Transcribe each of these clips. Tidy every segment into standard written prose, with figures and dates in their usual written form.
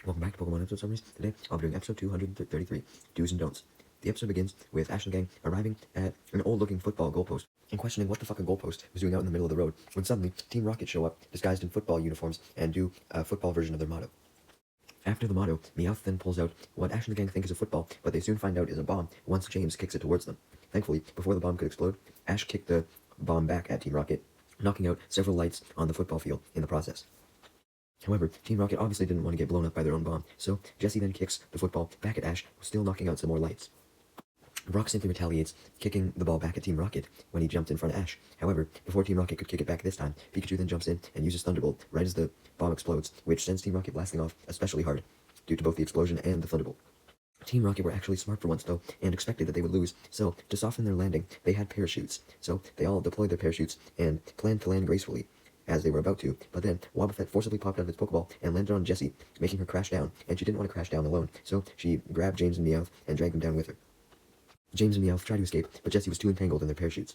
Welcome back to Pokemon episode summaries. Today I'll be doing episode 233, Do's and Don'ts. The episode begins with Ash and the gang arriving at an old-looking football goalpost and questioning what the fuck a goalpost was doing out in the middle of the road, when suddenly Team Rocket show up, disguised in football uniforms, and do a football version of their motto. After the motto, Meowth then pulls out what Ash and the gang think is a football, but they soon find out is a bomb once James kicks it towards them. Thankfully, before the bomb could explode, Ash kicked the bomb back at Team Rocket, knocking out several lights on the football field in the process. However, Team Rocket obviously didn't want to get blown up by their own bomb, so Jessie then kicks the football back at Ash, still knocking out some more lights. Brock simply retaliates, kicking the ball back at Team Rocket when he jumped in front of Ash. However, before Team Rocket could kick it back this time, Pikachu then jumps in and uses Thunderbolt right as the bomb explodes, which sends Team Rocket blasting off especially hard, due to both the explosion and the Thunderbolt. Team Rocket were actually smart for once, though, and expected that they would lose, so to soften their landing, they had parachutes. So they all deployed their parachutes and planned to land gracefully, as they were about to, but then Wobbuffet forcibly popped out of its Pokeball and landed on Jessie, making her crash down, and she didn't want to crash down alone, so she grabbed James and Meowth and dragged them down with her. James and Meowth tried to escape, but Jessie was too entangled in their parachutes.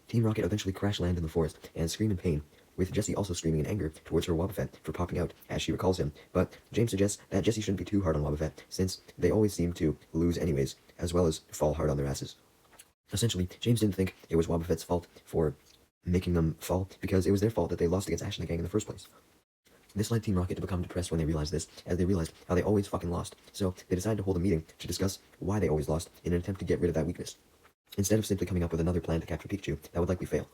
Team Rocket eventually crash land in the forest and scream in pain, with Jessie also screaming in anger towards her Wobbuffet for popping out, as she recalls him, but James suggests that Jessie shouldn't be too hard on Wobbuffet, since they always seem to lose anyways, as well as fall hard on their asses. Essentially, James didn't think it was Wobbuffet's fault for making them fall, because it was their fault that they lost against Ash and the gang in the first place. This led Team Rocket to become depressed when they realized this, as they realized how they always fucking lost, so they decided to hold a meeting to discuss why they always lost in an attempt to get rid of that weakness, instead of simply coming up with another plan to capture Pikachu that would likely fail.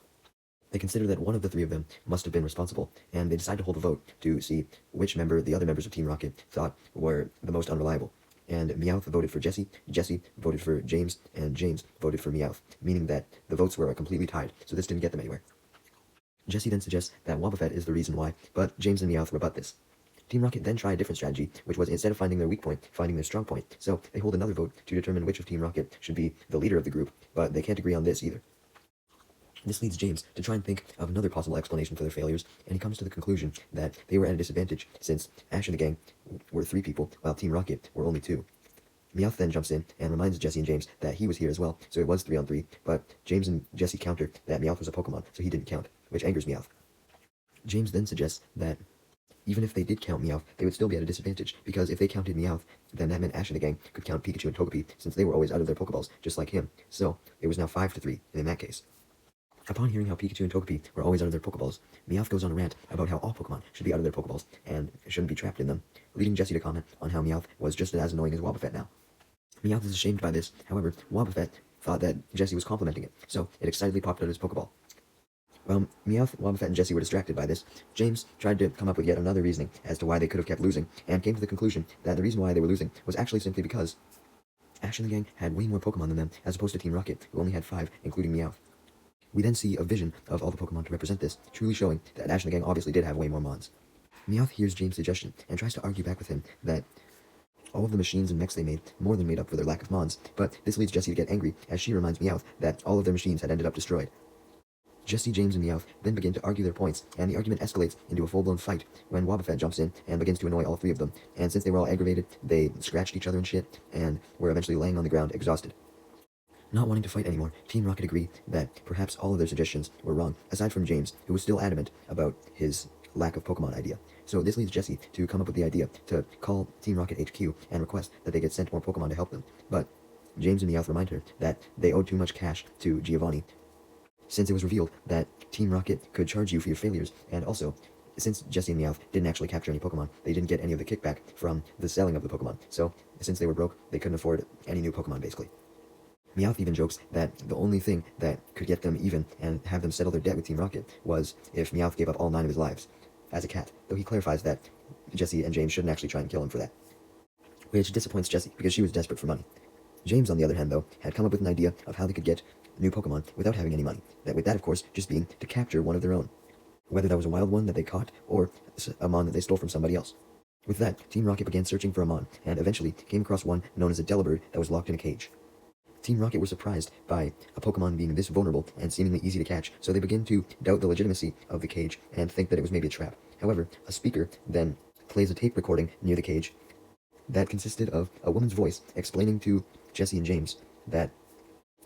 They considered that one of the three of them must have been responsible, and they decided to hold a vote to see which member the other members of Team Rocket thought were the most unreliable. And Meowth voted for Jessie, Jessie voted for James, and James voted for Meowth, meaning that the votes were completely tied, so this didn't get them anywhere. Jessie then suggests that Wobbuffet is the reason why, but James and Meowth rebut this. Team Rocket then tried a different strategy, which was instead of finding their weak point, finding their strong point, so they hold another vote to determine which of Team Rocket should be the leader of the group, but they can't agree on this either. This leads James to try and think of another possible explanation for their failures, and he comes to the conclusion that they were at a disadvantage, since Ash and the gang were 3 people, while Team Rocket were only 2. Meowth then jumps in and reminds Jessie and James that he was here as well, so it was 3-on-3, but James and Jessie counter that Meowth was a Pokemon, so he didn't count, which angers Meowth. James then suggests that even if they did count Meowth, they would still be at a disadvantage, because if they counted Meowth, then that meant Ash and the gang could count Pikachu and Togepi, since they were always out of their Pokeballs, just like him, so it was now 5-3 in that case. Upon hearing how Pikachu and Togepi were always out of their Pokeballs, Meowth goes on a rant about how all Pokemon should be out of their Pokeballs, and shouldn't be trapped in them, leading Jessie to comment on how Meowth was just as annoying as Wobbuffet now. Meowth is ashamed by this, however, Wobbuffet thought that Jessie was complimenting it, so it excitedly popped out his Pokeball. While Meowth, Wobbuffet, and Jessie were distracted by this, James tried to come up with yet another reasoning as to why they could have kept losing, and came to the conclusion that the reason why they were losing was actually simply because Ash and the gang had way more Pokemon than them, as opposed to Team Rocket, who only had 5, including Meowth. We then see a vision of all the Pokemon to represent this, truly showing that Ash and the gang obviously did have way more Mons. Meowth hears James' suggestion, and tries to argue back with him that all of the machines and mechs they made more than made up for their lack of Mons, but this leads Jessie to get angry, as she reminds Meowth that all of their machines had ended up destroyed. Jessie, James, and Meowth then begin to argue their points, and the argument escalates into a full-blown fight when Wobbuffet jumps in and begins to annoy all 3 of them, and since they were all aggravated, they scratched each other and shit, and were eventually laying on the ground exhausted. Not wanting to fight anymore, Team Rocket agreed that perhaps all of their suggestions were wrong, aside from James, who was still adamant about his lack of Pokemon idea. So this leads Jessie to come up with the idea to call Team Rocket HQ and request that they get sent more Pokemon to help them, but James and Meowth remind her that they owed too much cash to Giovanni, since it was revealed that Team Rocket could charge you for your failures, and also, since Jessie and Meowth didn't actually capture any Pokemon, they didn't get any of the kickback from the selling of the Pokemon, so since they were broke, they couldn't afford any new Pokemon, basically. Meowth even jokes that the only thing that could get them even and have them settle their debt with Team Rocket was if Meowth gave up all 9 of his lives as a cat, though he clarifies that Jessie and James shouldn't actually try and kill him for that, which disappoints Jessie because she was desperate for money. James, on the other hand, though, had come up with an idea of how they could get new Pokemon without having any money, with that, of course, just being to capture one of their own, whether that was a wild one that they caught or a Mon that they stole from somebody else. With that, Team Rocket began searching for a Mon, and eventually came across one known as a Delibird that was locked in a cage. Team Rocket were surprised by a Pokemon being this vulnerable and seemingly easy to catch, so they begin to doubt the legitimacy of the cage and think that it was maybe a trap. However, a speaker then plays a tape recording near the cage that consisted of a woman's voice explaining to Jessie and James that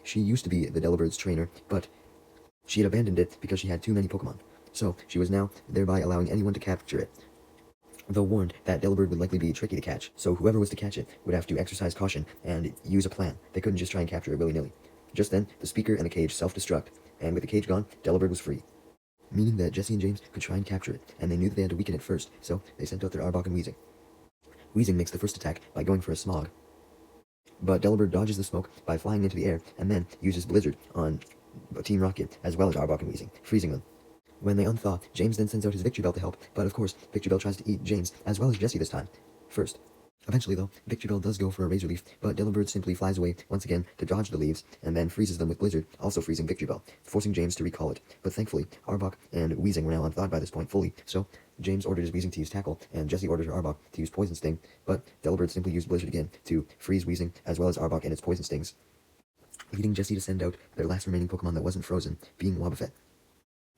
she used to be the Delibird's trainer, but she had abandoned it because she had too many Pokemon, so she was now thereby allowing anyone to capture it. though warned that Delibird would likely be tricky to catch, so whoever was to catch it would have to exercise caution and use a plan. They couldn't just try and capture it willy-nilly. Just then, the speaker and the cage self-destruct, and with the cage gone, Delibird was free. Meaning that Jesse and James could try and capture it, and they knew that they had to weaken it first, so they sent out their Arbok and Weezing. Weezing makes the first attack by going for a Smog, but Delibird dodges the smoke by flying into the air, and then uses Blizzard on Team Rocket, as well as Arbok and Weezing, freezing them. When they unthaw, James then sends out his Victreebel to help, but of course, Victreebel tries to eat James, as well as Jesse this time, first. Eventually, though, Victreebel does go for a Razor Leaf, but Delibird simply flies away once again to dodge the leaves, and then freezes them with Blizzard, also freezing Victreebel, forcing James to recall it. But thankfully, Arbok and Weezing were now unthawed by this point fully, so James ordered his Weezing to use Tackle, and Jesse ordered her Arbok to use Poison Sting, but Delibird simply used Blizzard again to freeze Weezing, as well as Arbok and its Poison Stings, leading Jesse to send out their last remaining Pokemon that wasn't frozen, being Wobbuffet.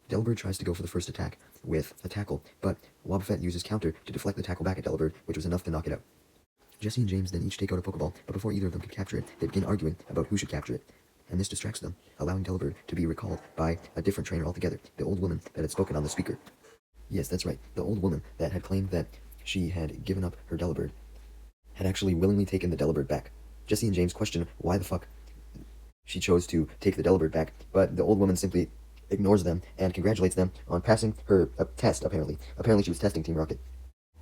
Delibird tries to go for the first attack with a Tackle, but Wobbuffet uses Counter to deflect the Tackle back at Delibird, which was enough to knock it out. Jesse and James then each take out a Pokeball, but before either of them could capture it, they begin arguing about who should capture it, and this distracts them, allowing Delibird to be recalled by a different trainer altogether, the old woman that had spoken on the speaker. Yes, that's right, the old woman that had claimed that she had given up her Delibird had actually willingly taken the Delibird back. Jesse and James question why the fuck she chose to take the Delibird back, but the old woman simply ignores them and congratulates them on passing her test, apparently. Apparently she was testing Team Rocket.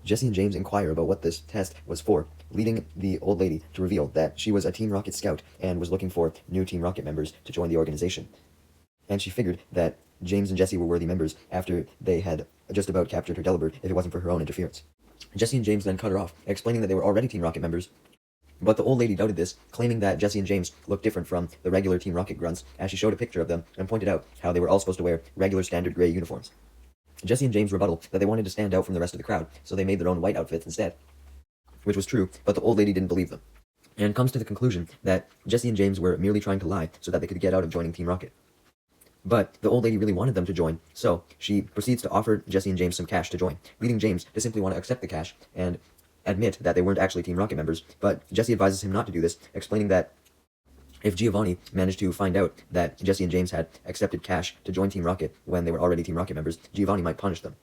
Jesse and James inquire about what this test was for, leading the old lady to reveal that she was a Team Rocket scout and was looking for new Team Rocket members to join the organization. And she figured that James and Jesse were worthy members after they had just about captured her Delibird if it wasn't for her own interference. Jesse and James then cut her off, explaining that they were already Team Rocket members, but the old lady doubted this, claiming that Jesse and James looked different from the regular Team Rocket grunts, as she showed a picture of them and pointed out how they were all supposed to wear regular standard gray uniforms. Jesse and James rebutted that they wanted to stand out from the rest of the crowd, so they made their own white outfits instead. Which was true, but the old lady didn't believe them, and comes to the conclusion that Jesse and James were merely trying to lie so that they could get out of joining Team Rocket. But the old lady really wanted them to join, so she proceeds to offer Jesse and James some cash to join, leading James to simply want to accept the cash and admit that they weren't actually Team Rocket members, but Jesse advises him not to do this, explaining that if Giovanni managed to find out that Jesse and James had accepted cash to join Team Rocket when they were already Team Rocket members, Giovanni might punish them.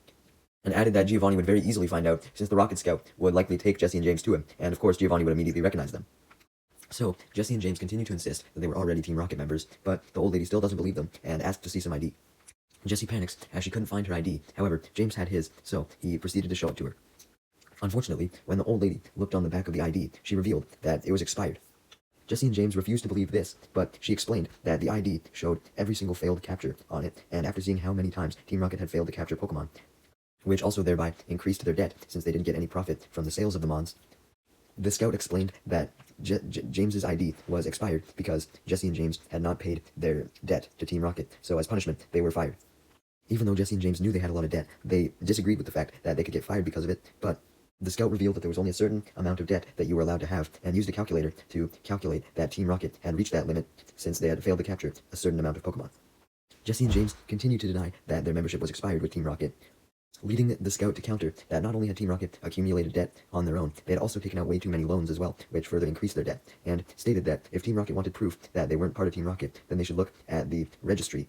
And added that Giovanni would very easily find out, since the Rocket Scout would likely take Jesse and James to him, and of course Giovanni would immediately recognize them. So, Jesse and James continue to insist that they were already Team Rocket members, but the old lady still doesn't believe them, and asks to see some ID. Jesse panics, as she couldn't find her ID. However, James had his, so he proceeded to show it to her. Unfortunately, when the old lady looked on the back of the ID, she revealed that it was expired. Jesse and James refused to believe this, but she explained that the ID showed every single failed capture on it, and after seeing how many times Team Rocket had failed to capture Pokemon, which also thereby increased their debt since they didn't get any profit from the sales of the Mons, the scout explained that James's ID was expired because Jesse and James had not paid their debt to Team Rocket, so as punishment, they were fired. Even though Jesse and James knew they had a lot of debt, they disagreed with the fact that they could get fired because of it, but the scout revealed that there was only a certain amount of debt that you were allowed to have, and used a calculator to calculate that Team Rocket had reached that limit since they had failed to capture a certain amount of Pokemon. Jesse and James continued to deny that their membership was expired with Team Rocket, leading the scout to counter that not only had Team Rocket accumulated debt on their own, they had also taken out way too many loans as well, which further increased their debt, and stated that if Team Rocket wanted proof that they weren't part of Team Rocket, then they should look at the registry.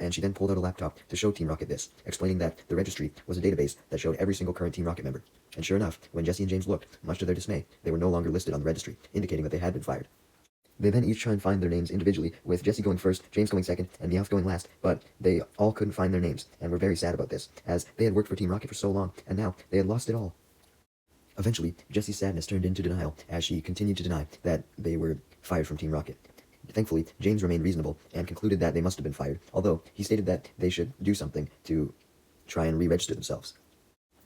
And she then pulled out a laptop to show Team Rocket this, explaining that the registry was a database that showed every single current Team Rocket member. And sure enough, when Jesse and James looked, much to their dismay, they were no longer listed on the registry, indicating that they had been fired. They then each try and find their names individually, with Jesse going first, James going second, and Meowth going last, but they all couldn't find their names, and were very sad about this, as they had worked for Team Rocket for so long, and now they had lost it all. Eventually, Jesse's sadness turned into denial, as she continued to deny that they were fired from Team Rocket. Thankfully, James remained reasonable, and concluded that they must have been fired, although he stated that they should do something to try and re-register themselves.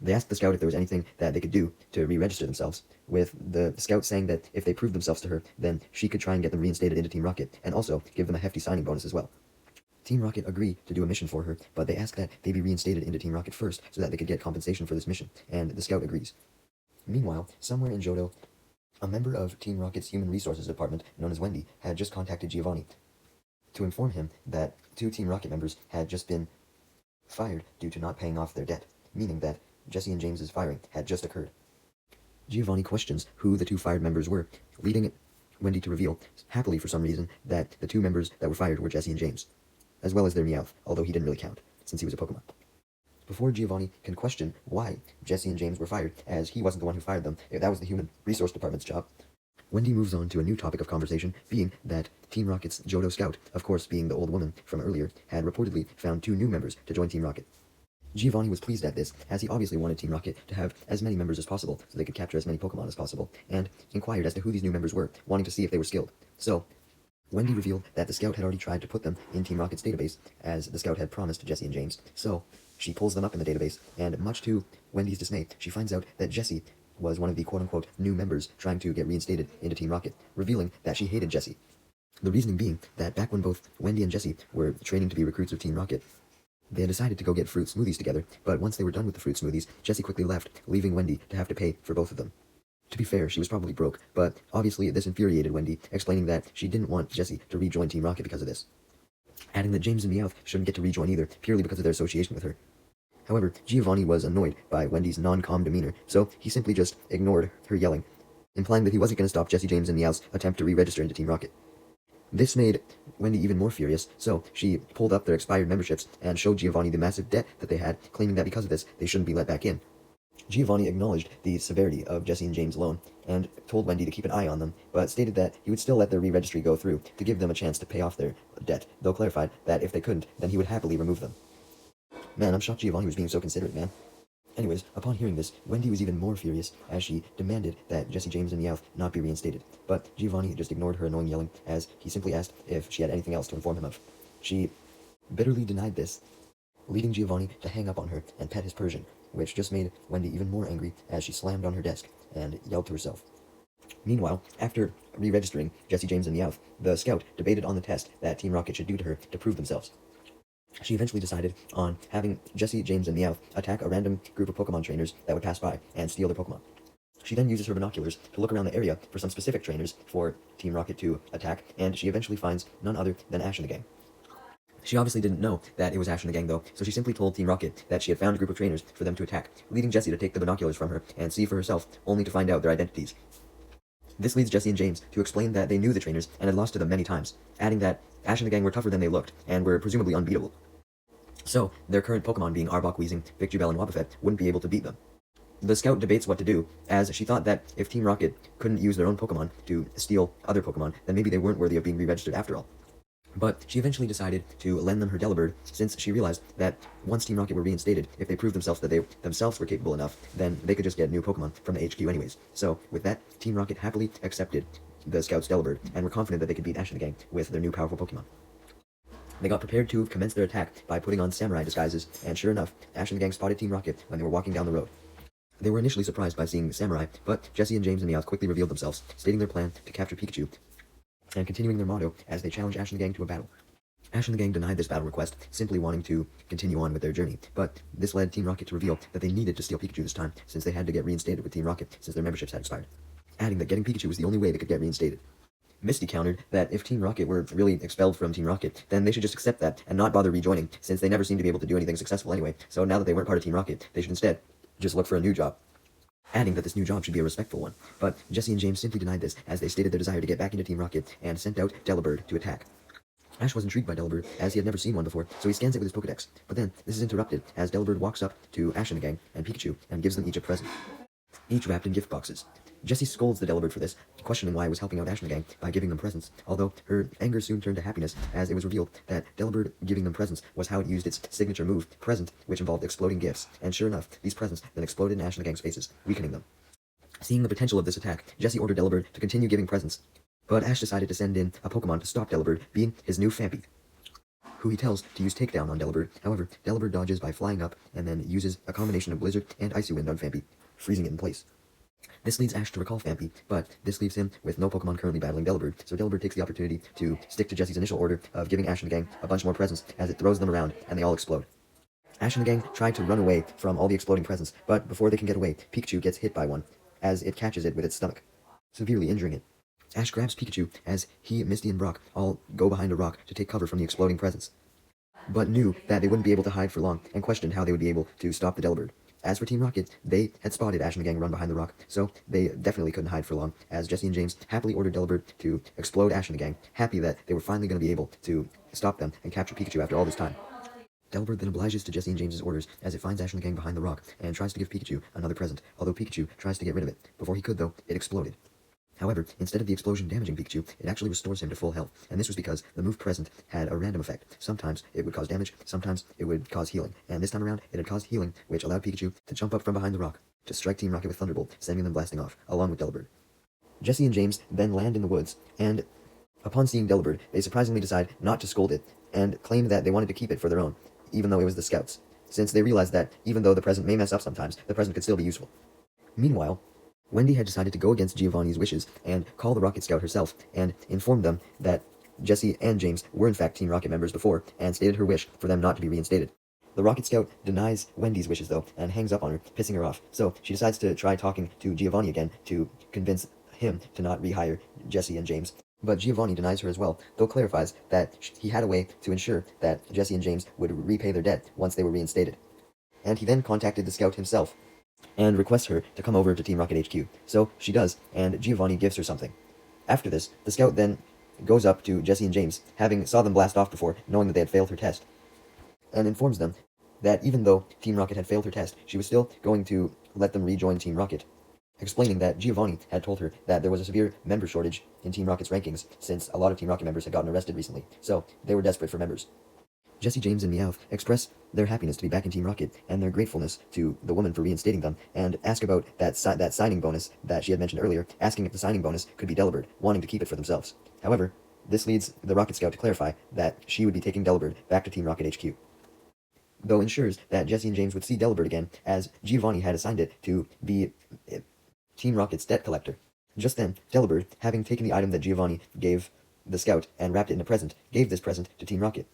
They asked the scout if there was anything that they could do to re-register themselves, with the scout saying that if they proved themselves to her, then she could try and get them reinstated into Team Rocket, and also give them a hefty signing bonus as well. Team Rocket agreed to do a mission for her, but they asked that they be reinstated into Team Rocket first, so that they could get compensation for this mission, and the scout agrees. Meanwhile, somewhere in Johto, a member of Team Rocket's Human Resources Department, known as Wendy, had just contacted Giovanni to inform him that 2 Team Rocket members had just been fired due to not paying off their debt, meaning that Jesse and James's firing had just occurred. Giovanni questions who the 2 fired members were, leading Wendy to reveal, happily for some reason, that the 2 members that were fired were Jesse and James, as well as their Meowth, although he didn't really count, since he was a Pokemon. before Giovanni can question why Jesse and James were fired, as he wasn't the one who fired them. That was the Human Resource Department's job. Wendy moves on to a new topic of conversation, being that Team Rocket's Johto Scout, of course being the old woman from earlier, had reportedly found 2 new members to join Team Rocket. Giovanni was pleased at this, as he obviously wanted Team Rocket to have as many members as possible so they could capture as many Pokemon as possible, and inquired as to who these new members were, wanting to see if they were skilled. So, Wendy revealed that the Scout had already tried to put them in Team Rocket's database, as the Scout had promised Jesse and James. So, she pulls them up in the database, and much to Wendy's dismay, she finds out that Jesse was one of the quote-unquote new members trying to get reinstated into Team Rocket, revealing that she hated Jesse. The reasoning being that back when both Wendy and Jesse were training to be recruits of Team Rocket, they had decided to go get fruit smoothies together, but once they were done with the fruit smoothies, Jesse quickly left, leaving Wendy to have to pay for both of them. To be fair, she was probably broke, but obviously this infuriated Wendy, explaining that she didn't want Jesse to rejoin Team Rocket because of this, adding that James and Meowth shouldn't get to rejoin either, purely because of their association with her. However, Giovanni was annoyed by Wendy's non-calm demeanor, so he simply just ignored her yelling, implying that he wasn't going to stop Jesse, James, and Meowth's attempt to re-register into Team Rocket. This made Wendy even more furious, so she pulled up their expired memberships and showed Giovanni the massive debt that they had, claiming that because of this, they shouldn't be let back in. Giovanni acknowledged the severity of Jesse and James' loan, and told Wendy to keep an eye on them, but stated that he would still let their re-registry go through to give them a chance to pay off their debt, though clarified that if they couldn't, then he would happily remove them. Man, I'm shocked Giovanni was being so considerate, man. Anyways, upon hearing this, Wendy was even more furious, as she demanded that Jesse, James, and Meowth not be reinstated, but Giovanni just ignored her annoying yelling, as he simply asked if she had anything else to inform him of. She bitterly denied this, leading Giovanni to hang up on her and pet his Persian, which just made Wendy even more angry as she slammed on her desk and yelled to herself. Meanwhile, after re-registering Jesse, James, and Meowth, the Scout debated on the test that Team Rocket should do to her to prove themselves. She eventually decided on having Jesse, James, and Meowth attack a random group of Pokemon trainers that would pass by and steal their Pokemon. She then uses her binoculars to look around the area for some specific trainers for Team Rocket to attack, and she eventually finds none other than Ash and the gang. She obviously didn't know that it was Ash and the gang though, so she simply told Team Rocket that she had found a group of trainers for them to attack, leading Jessie to take the binoculars from her and see for herself, only to find out their identities. This leads Jesse and James to explain that they knew the trainers and had lost to them many times, adding that Ash and the gang were tougher than they looked, and were presumably unbeatable. So, their current Pokemon being Arbok, Weezing, Victreebel, and Wobbuffet wouldn't be able to beat them. The Scout debates what to do, as she thought that if Team Rocket couldn't use their own Pokemon to steal other Pokemon, then maybe they weren't worthy of being re-registered after all. But she eventually decided to lend them her Delibird, since she realized that once Team Rocket were reinstated, if they proved themselves that they themselves were capable enough, then they could just get new Pokemon from the HQ anyways. So, with that, Team Rocket happily accepted the Scout's Delibird, and were confident that they could beat Ash and the gang with their new powerful Pokemon. They got prepared to commence their attack by putting on samurai disguises, and sure enough, Ash and the gang spotted Team Rocket when they were walking down the road. They were initially surprised by seeing the samurai, but Jesse and James and Meowth quickly revealed themselves, stating their plan to capture Pikachu, and continuing their motto as they challenged Ash and the gang to a battle. Ash and the gang denied this battle request, simply wanting to continue on with their journey, but this led Team Rocket to reveal that they needed to steal Pikachu this time, since they had to get reinstated with Team Rocket, since their memberships had expired, adding that getting Pikachu was the only way they could get reinstated. Misty countered that if Team Rocket were really expelled from Team Rocket, then they should just accept that and not bother rejoining, since they never seemed to be able to do anything successful anyway, so now that they weren't part of Team Rocket, they should instead just look for a new job, adding that this new job should be a respectful one. But Jesse and James simply denied this, as they stated their desire to get back into Team Rocket, and sent out Delibird to attack. Ash was intrigued by Delibird, as he had never seen one before, so he scans it with his Pokedex. But then, this is interrupted, as Delibird walks up to Ash and the gang and Pikachu, and gives them each a present, each wrapped in gift boxes. Jessie scolds the Delibird for this, questioning why it was helping out Ash and the gang by giving them presents, although her anger soon turned to happiness, as it was revealed that Delibird giving them presents was how it used its signature move, Present, which involved exploding gifts, and sure enough, these presents then exploded in Ash and the gang's faces, weakening them. Seeing the potential of this attack, Jessie ordered Delibird to continue giving presents, but Ash decided to send in a Pokemon to stop Delibird, being his new Phanpy, who he tells to use Takedown on Delibird. However, Delibird dodges by flying up, and then uses a combination of Blizzard and Icy Wind on Phanpy, freezing it in place. This leads Ash to recall Phanpy, but this leaves him with no Pokemon currently battling Delibird, so Delibird takes the opportunity to stick to Jesse's initial order of giving Ash and the gang a bunch more presents, as it throws them around, and they all explode. Ash and the gang tried to run away from all the exploding presents, but before they can get away, Pikachu gets hit by one, as it catches it with its stomach, severely injuring it. Ash grabs Pikachu as he, Misty, and Brock all go behind a rock to take cover from the exploding presents, but knew that they wouldn't be able to hide for long, and questioned how they would be able to stop the Delibird. As for Team Rocket, they had spotted Ash and the gang run behind the rock, so they definitely couldn't hide for long, as Jesse and James happily ordered Delibird to explode Ash and the gang, happy that they were finally going to be able to stop them and capture Pikachu after all this time. Delbert then obliges to Jesse and James's orders as it finds Ash and the gang behind the rock and tries to give Pikachu another present, although Pikachu tries to get rid of it. Before he could though, it exploded. However, instead of the explosion damaging Pikachu, it actually restores him to full health, and this was because the move present had a random effect. Sometimes it would cause damage, sometimes it would cause healing, and this time around it had caused healing, which allowed Pikachu to jump up from behind the rock to strike Team Rocket with Thunderbolt, sending them blasting off, along with Delbert. Jesse and James then land in the woods, and upon seeing Delbert, they surprisingly decide not to scold it, and claim that they wanted to keep it for their own, even though it was the Scouts, since they realized that even though the present may mess up sometimes, the present could still be useful. Meanwhile, Wendy had decided to go against Giovanni's wishes and call the Rocket Scout herself, and informed them that Jesse and James were in fact Team Rocket members before, and stated her wish for them not to be reinstated. The Rocket Scout denies Wendy's wishes though, and hangs up on her, pissing her off, so she decides to try talking to Giovanni again to convince him to not rehire Jesse and James. But Giovanni denies her as well, though clarifies that he had a way to ensure that Jesse and James would repay their debt once they were reinstated. And he then contacted the Scout himself, and requests her to come over to Team Rocket HQ. So she does, and Giovanni gives her something. After this, the Scout then goes up to Jesse and James, having saw them blast off before, knowing that they had failed her test, and informs them that even though Team Rocket had failed her test, she was still going to let them rejoin Team Rocket, explaining that Giovanni had told her that there was a severe member shortage in Team Rocket's rankings, since a lot of Team Rocket members had gotten arrested recently, so they were desperate for members. Jesse, James, and Meowth express their happiness to be back in Team Rocket, and their gratefulness to the woman for reinstating them, and ask about that signing bonus that she had mentioned earlier, asking if the signing bonus could be Delbert, wanting to keep it for themselves. However, this leads the Rocket Scout to clarify that she would be taking Delbert back to Team Rocket HQ, though ensures that Jesse and James would see Delbert again, as Giovanni had assigned it to be Team Rocket's debt collector. Just then, Delbert, having taken the item that Giovanni gave the Scout and wrapped it in a present, gave this present to Team Rocket.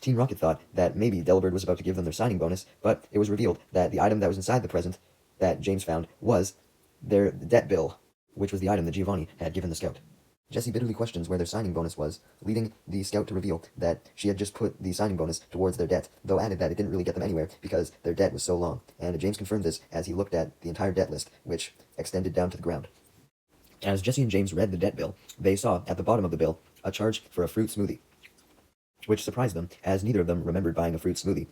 Team Rocket thought that maybe Delbert was about to give them their signing bonus, but it was revealed that the item that was inside the present that James found was their debt bill, which was the item that Giovanni had given the Scout. Jesse bitterly questions where their signing bonus was, leading the Scout to reveal that she had just put the signing bonus towards their debt, though added that it didn't really get them anywhere because their debt was so long, and James confirmed this as he looked at the entire debt list, which extended down to the ground. As Jesse and James read the debt bill, they saw at the bottom of the bill a charge for a fruit smoothie, which surprised them, as neither of them remembered buying a fruit smoothie,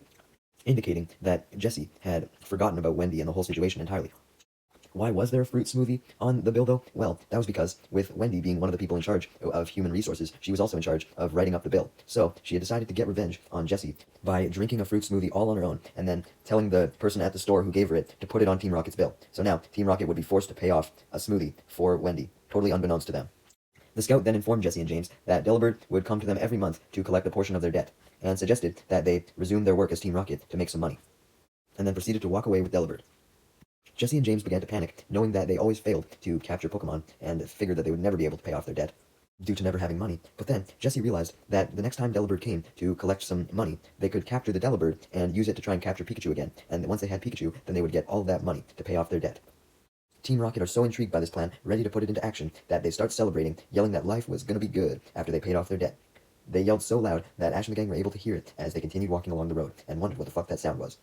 indicating that Jesse had forgotten about Wendy and the whole situation entirely. Why was there a fruit smoothie on the bill, though? Well, that was because, with Wendy being one of the people in charge of human resources, she was also in charge of writing up the bill. So, she had decided to get revenge on Jesse by drinking a fruit smoothie all on her own, and then telling the person at the store who gave her it to put it on Team Rocket's bill. So now, Team Rocket would be forced to pay off a smoothie for Wendy, totally unbeknownst to them. The Scout then informed Jesse and James that Delbert would come to them every month to collect a portion of their debt, and suggested that they resume their work as Team Rocket to make some money, and then proceeded to walk away with Delbert. Jesse and James began to panic, knowing that they always failed to capture Pokémon, and figured that they would never be able to pay off their debt, due to never having money. But then, Jesse realized that the next time Delbert came to collect some money, they could capture the Delbert and use it to try and capture Pikachu again, and once they had Pikachu, then they would get all that money to pay off their debt. Team Rocket are so intrigued by this plan, ready to put it into action, that they start celebrating, yelling that life was gonna be good after they paid off their debt. They yelled so loud that Ash and the gang were able to hear it as they continued walking along the road, and wondered what the fuck that sound was.